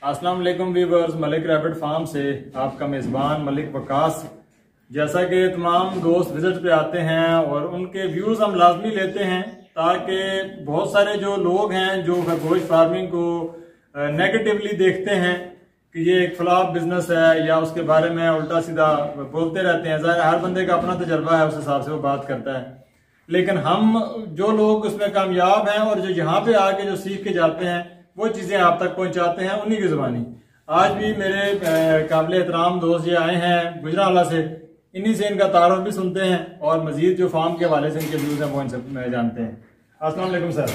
अस्सलाम वालेकुम viewers, Malik rabbit farm से आपका मेज़बान मलिक वकास। जैसा कि तमाम दोस्त विजिट पे आते हैं और उनके व्यूज़ हम लाजमी लेते हैं ताकि बहुत सारे जो लोग हैं जो खरगोश फार्मिंग को नेगेटिवली देखते हैं कि ये एक फ्लॉप बिजनेस है या उसके बारे में उल्टा सीधा बोलते रहते हैं। ज़ाहिर हर बंदे का अपना तजर्बा है, उस हिसाब से वो बात करता है। लेकिन हम जो लोग उसमें कामयाब हैं और जो यहाँ पे आके जो सीख के जाते हैं वो चीज़ें आप तक पहुँचाते हैं उन्हीं की ज़ुबानी। आज भी मेरे काबिल एहतराम दोस्त ये आए हैं गुजरावाला से, इन्हीं से इनका तारुफ भी सुनते हैं और मजीद जो फार्म के हवाले से इनके व्यूज़ हैं वो इनसे जानते हैं। अस्सलाम वालेकुम सर।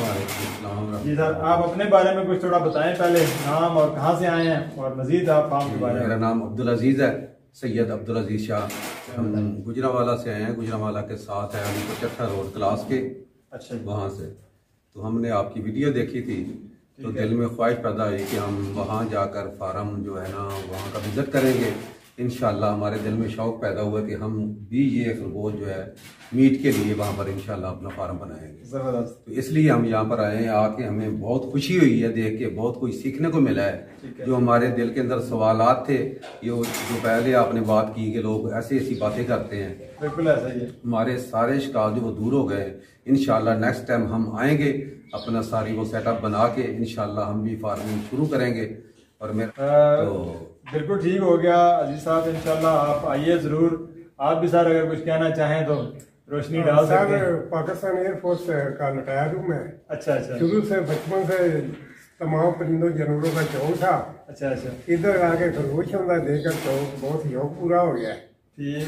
जी सर, आप अपने बारे में कुछ थोड़ा बताएं, पहले नाम और कहाँ से आए हैं और मजीद आप फार्म के बारे में। मेरा नाम अब्दुल अजीज़ है, सैयद अब्दुल अजीज़ शाह। हम गुजरावाला से आए हैं, गुजरावाला के साथ है अली 75 रोड क्लास के। अच्छा, वहाँ से तो हमने आपकी वीडियो देखी थी तो दिल में ख्वाहिश पैदा हुई कि हम वहाँ जाकर फार्म जो है ना वहाँ का विज़िट करेंगे। इंशाल्लाह हमारे दिल में शौक़ पैदा हुआ कि हम भी ये खरगोश जो है मीट के लिए वहाँ पर इंशाल्लाह अपना फार्म बनाएंगे। ज़बरदस्त। तो इसलिए हम यहाँ पर आए हैं, आके हमें बहुत खुशी हुई है देख के, बहुत कुछ सीखने को मिला है। जो हमारे दिल के अंदर सवालात थे, ये जो पहले आपने बात की कि लोग ऐसी ऐसी बातें करते हैं, बिल्कुल ऐसा ही है। हमारे सारे शिकायत जो वो दूर हो गए। इंशाल्लाह नेक्स्ट टाइम हम आएंगे अपना सारी वो सेटअप बना के इंशाल्लाह हम भी फार्मिंग शुरू करेंगे। और बिल्कुल ठीक हो गया अजीज साहब, इंशाल्लाह आप आइए जरूर। आप भी सर अगर कुछ कहना चाहें तो रोशनी डाल सकते हैं। पाकिस्तान एयरफोर्स का रिटायर हूँ मैं। अच्छा, शुरू से बचपन से तमाम परिंदों जानवरों का शौक था। अच्छा, इधर आके खरगोश का देखकर शौक बहुत शौक पूरा हो गया।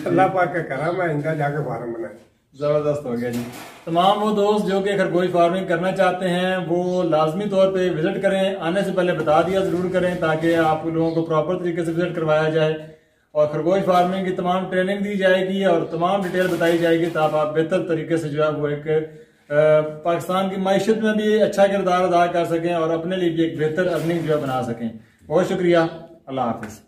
अल्लाह पाक का करम है, इनका जाके फार्म बनाए। ज़बरदस्त हो गया जी। तमाम वो दोस्त जो कि खरगोश फार्मिंग करना चाहते हैं वो लाजमी तौर पे विजिट करें। आने से पहले बता दिया ज़रूर करें ताकि आप लोगों को प्रॉपर तरीके से विजिट करवाया जाए और खरगोश फार्मिंग की तमाम ट्रेनिंग दी जाएगी और तमाम डिटेल बताई जाएगी ताकि आप बेहतर तरीके से जो है वो एक पाकिस्तान की माइशत में भी अच्छा किरदार अदा कर सकें और अपने लिए भी एक बेहतर अर्निंग जो है बना सकें। बहुत शुक्रिया, अल्लाह हाफिज़।